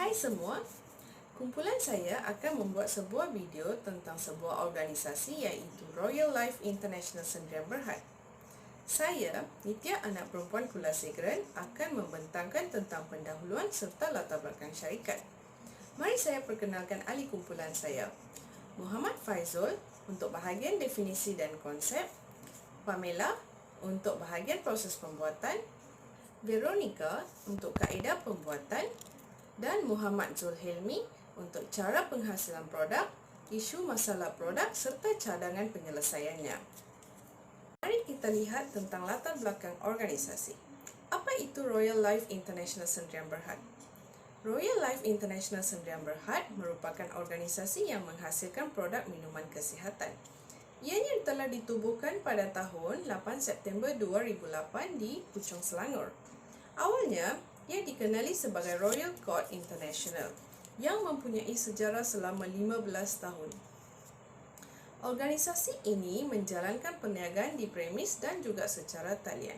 Hai semua, kumpulan saya akan membuat sebuah video tentang sebuah organisasi iaitu Royal Life International Sdn Bhd. Saya, Nitya anak perempuan Kulasegeren, akan membentangkan tentang pendahuluan serta latar belakang syarikat. Mari saya perkenalkan ahli kumpulan saya. Muhammad Faizul untuk bahagian definisi dan konsep, Pamela untuk bahagian proses pembuatan, Veronica untuk kaedah pembuatan, dan Muhammad Zulhilmi untuk cara penghasilan produk, isu masalah produk serta cadangan penyelesaiannya. Mari kita lihat tentang latar belakang organisasi. Apa itu Royal Life International Sdn Bhd? Royal Life International Sdn Bhd merupakan organisasi yang menghasilkan produk minuman kesihatan. Ianya telah ditubuhkan pada tahun 8 September 2008 di Puchong, Selangor. Awalnya, ia dikenali sebagai Royal Court International yang mempunyai sejarah selama 15 tahun. Organisasi ini menjalankan perniagaan di premis dan juga secara talian.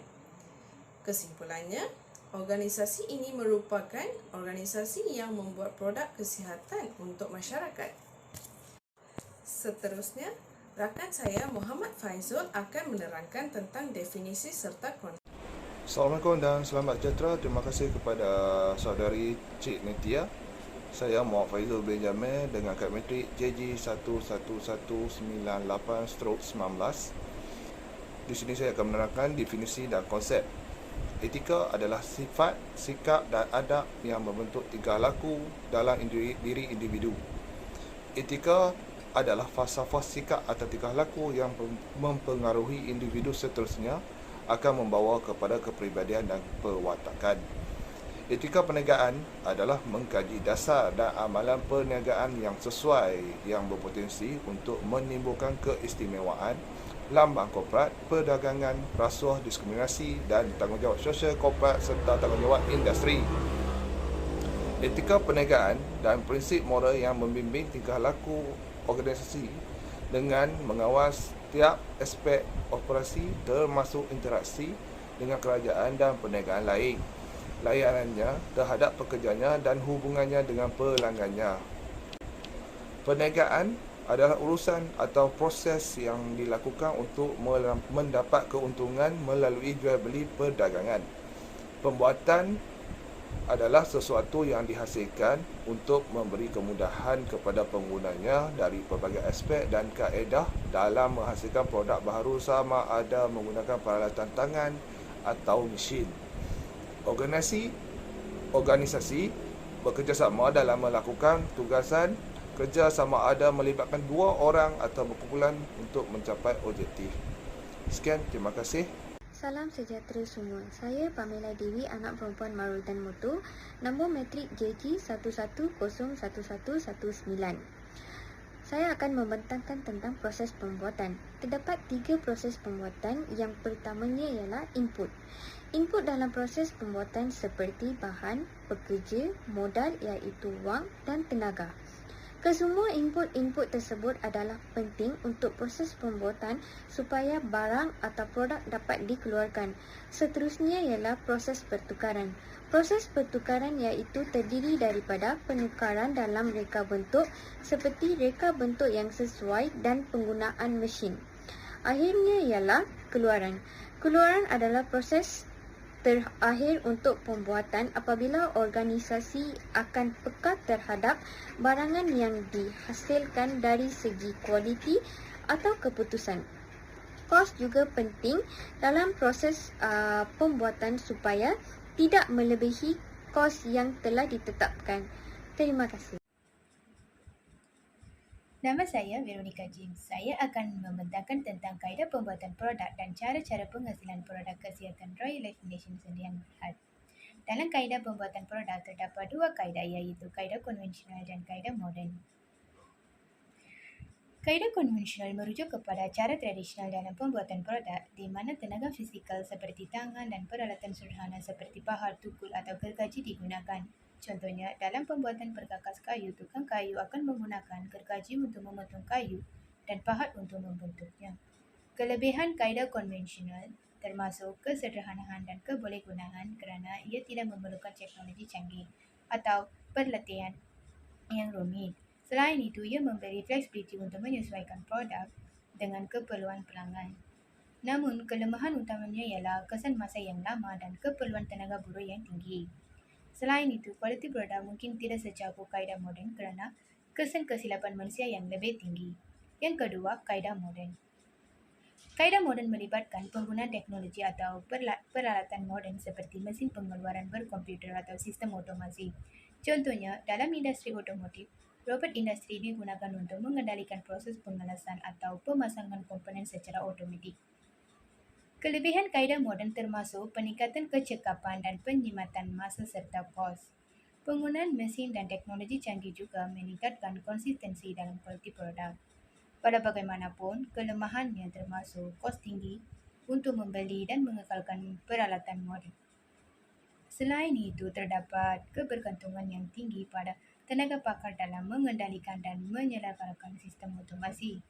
Kesimpulannya, organisasi ini merupakan organisasi yang membuat produk kesihatan untuk masyarakat. Seterusnya, rakan saya Muhammad Faizul akan menerangkan tentang definisi serta konsep. Assalamualaikum dan selamat sejahtera. Terima kasih kepada saudari Cik Nitya. Saya Muhammad Faizul bin Jamil dengan kad metrik JG11198/19. Di sini saya akan menerangkan definisi dan konsep. Etika adalah sifat, sikap dan adab yang membentuk tingkah laku dalam diri individu. Etika adalah falsafah sikap atau tingkah laku yang mempengaruhi individu seterusnya akan membawa kepada kepribadian dan perwatakan. Etika perniagaan adalah mengkaji dasar dan amalan perniagaan yang sesuai yang berpotensi untuk menimbulkan keistimewaan, lambang korporat, perdagangan, rasuah, diskriminasi dan tanggungjawab sosial korporat serta tanggungjawab industri. Etika perniagaan dan prinsip moral yang membimbing tingkah laku organisasi dengan mengawal setiap aspek operasi termasuk interaksi dengan kerajaan dan perniagaan lain, layanannya terhadap pekerjanya dan hubungannya dengan pelanggannya. Perniagaan adalah urusan atau proses yang dilakukan untuk mendapat keuntungan melalui jual beli perdagangan. Pembuatan adalah sesuatu yang dihasilkan untuk memberi kemudahan kepada penggunanya dari pelbagai aspek dan kaedah dalam menghasilkan produk baharu sama ada menggunakan peralatan tangan atau mesin. Organisasi bekerjasama dalam melakukan tugasan kerja sama ada melibatkan dua orang atau berkumpulan untuk mencapai objektif. Sekian, terima kasih. Salam sejahtera semua. Saya Pamela Dewi, anak perempuan Marutan Motor, nombor matrik JG1101119. Saya akan membentangkan tentang proses pembuatan. Terdapat 3 proses pembuatan. Yang pertamanya ialah input. Input dalam proses pembuatan seperti bahan, pekerja, modal iaitu wang dan tenaga. Kesemua input-input tersebut adalah penting untuk proses pembuatan supaya barang atau produk dapat dikeluarkan. Seterusnya ialah proses pertukaran. Proses pertukaran iaitu terdiri daripada penukaran dalam reka bentuk seperti reka bentuk yang sesuai dan penggunaan mesin. Akhirnya ialah keluaran. Keluaran adalah proses terakhir untuk pembuatan apabila organisasi akan peka terhadap barangan yang dihasilkan dari segi kualiti atau keputusan. Kos juga penting dalam proses pembuatan supaya tidak melebihi kos yang telah ditetapkan. Terima kasih. Nama saya Veronica James. Saya akan membentangkan tentang kaedah pembuatan produk dan cara-cara penghasilan produk kesihatan Royal Life International Sdn Bhd. Dalam kaedah pembuatan produk terdapat 2 kaedah iaitu kaedah konvensional dan kaedah moden. Kaedah konvensional merujuk kepada cara tradisional dalam pembuatan produk di mana tenaga fizikal seperti tangan dan peralatan sederhana seperti pahat, tukul atau gergaji digunakan. Contohnya, dalam pembuatan perkakas kayu, tukang kayu akan menggunakan gergaji untuk memotong kayu dan pahat untuk membentuknya. Kelebihan kaedah konvensional termasuk kesederhanaan dan kebolehgunaan kerana ia tidak memerlukan teknologi canggih atau perlatihan yang rumit. Selain itu, ia memberi fleksibiliti untuk menyesuaikan produk dengan keperluan pelanggan. Namun, kelemahan utamanya ialah kesan masa yang lama dan keperluan tenaga buruh yang tinggi. Selain itu, kualiti produk mungkin tidak secakup kaedah moden kerana kesan kesilapan manusia yang lebih tinggi. Yang kedua, kaedah moden. Kaedah moden melibatkan penggunaan teknologi atau peralatan moden seperti mesin pengeluaran berkomputer atau sistem otomasi. Contohnya, dalam industri otomotif, robot industri digunakan untuk mengendalikan proses pengelasan atau pemasangan komponen secara otomatik. Kelebihan kaedah moden termasuk peningkatan kecekapan dan penyimatan masa serta kos. Penggunaan mesin dan teknologi canggih juga meningkatkan konsistensi dalam kualiti produk. Pada bagaimanapun, kelemahannya termasuk kos tinggi untuk membeli dan mengekalkan peralatan moden. Selain itu, terdapat kebergantungan yang tinggi pada tenaga pakar dalam mengendalikan dan menyelenggarkan sistem otomasi.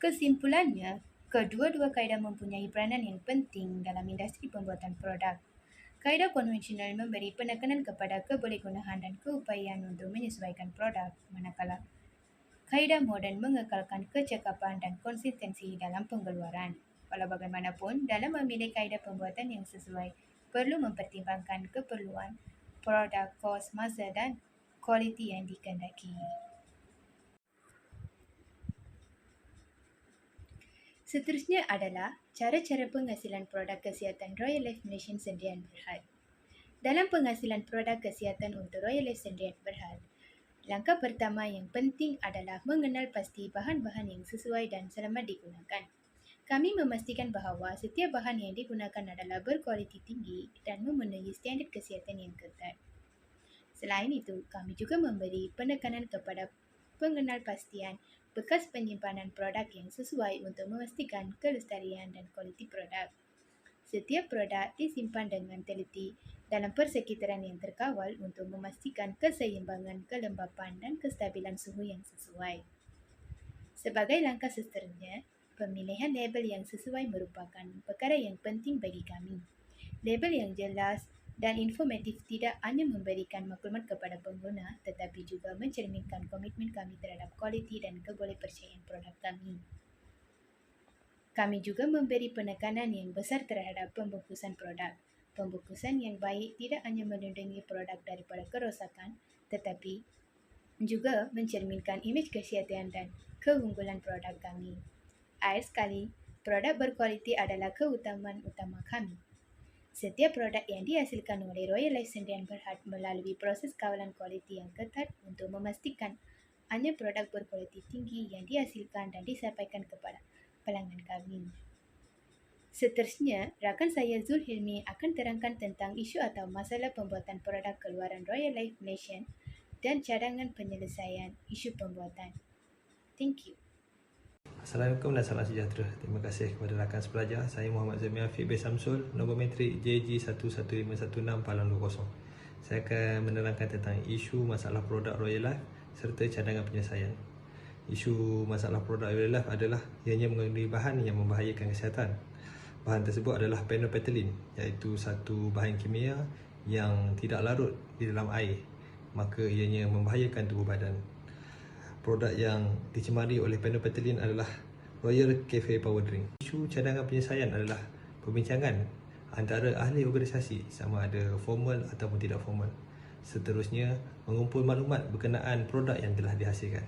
Kesimpulannya, kedua-dua kaedah mempunyai peranan yang penting dalam industri pembuatan produk. Kaedah konvensional memberi penekanan kepada kebolehgunaan dan keupayaan untuk menyesuaikan produk, manakala kaedah moden mengekalkan kecekapan dan konsistensi dalam pengeluaran. Walau bagaimanapun, dalam memilih kaedah pembuatan yang sesuai, perlu mempertimbangkan keperluan produk, kos, masa dan kualiti yang dikehendaki. Seterusnya adalah cara-cara penghasilan produk kesihatan Royal Life Malaysian Sdn Bhd. Dalam penghasilan produk kesihatan untuk Royal Life Sdn Bhd, langkah pertama yang penting adalah mengenal pasti bahan-bahan yang sesuai dan selamat digunakan. Kami memastikan bahawa setiap bahan yang digunakan adalah berkualiti tinggi dan memenuhi standard kesihatan yang ketat. Selain itu, kami juga memberi penekanan kepada pengenalpastian bekas penyimpanan produk yang sesuai untuk memastikan kelestarian dan kualiti produk. Setiap produk disimpan dengan teliti dalam persekitaran yang terkawal untuk memastikan keseimbangan, kelembapan dan kestabilan suhu yang sesuai. Sebagai langkah seterusnya, pemilihan label yang sesuai merupakan perkara yang penting bagi kami. Label yang jelas dan informatif tidak hanya memberikan maklumat kepada pengguna tetapi juga mencerminkan komitmen kami terhadap kualiti dan kebolehpercayaan produk kami. Kami juga memberi penekanan yang besar terhadap pembungkusan produk. Pembungkusan yang baik tidak hanya melindungi produk daripada kerosakan tetapi juga mencerminkan imej kesihatan dan keunggulan produk kami. Akhir sekali, produk berkualiti adalah keutamaan utama kami. Setiap produk yang dihasilkan oleh Royal Life Sdn Bhd melalui proses kawalan kualiti yang ketat untuk memastikan hanya produk berkualiti tinggi yang dihasilkan dan disampaikan kepada pelanggan kami. Seterusnya, rakan saya Zul Hilmi akan terangkan tentang isu atau masalah pembuatan produk keluaran Royal Life Malaysian dan cadangan penyelesaian isu pembuatan. Thank you. Assalamualaikum dan salam sejahtera. Terima kasih kepada rakan sepelajar. Saya Muhammad Zamir Afiq bin Samsul, nombor matrik JG11516 Palang 20. Saya akan menerangkan tentang isu masalah produk Royal Life serta cadangan penyelesaian. Isu masalah produk Royal Life adalah ianya mengandungi bahan yang membahayakan kesihatan. Bahan tersebut adalah penopethelin, iaitu satu bahan kimia yang tidak larut di dalam air, maka ianya membahayakan tubuh badan. Produk yang dicemari oleh penopethelin adalah Royal Cafe Power Drink. Isu cadangan penyelesaian adalah perbincangan antara ahli organisasi sama ada formal ataupun tidak formal. Seterusnya, mengumpul maklumat berkenaan produk yang telah dihasilkan.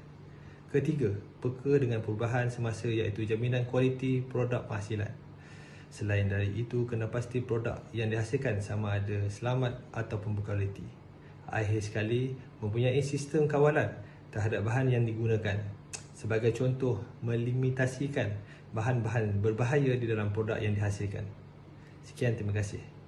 Ketiga, peka dengan perubahan semasa iaitu jaminan kualiti produk penghasilan. Selain dari itu, kena pasti produk yang dihasilkan sama ada selamat ataupun berkualiti. Akhir sekali, mempunyai sistem kawalan terhadap bahan yang digunakan. Sebagai contoh, melimitasikan bahan-bahan berbahaya di dalam produk yang dihasilkan. Sekian, terima kasih.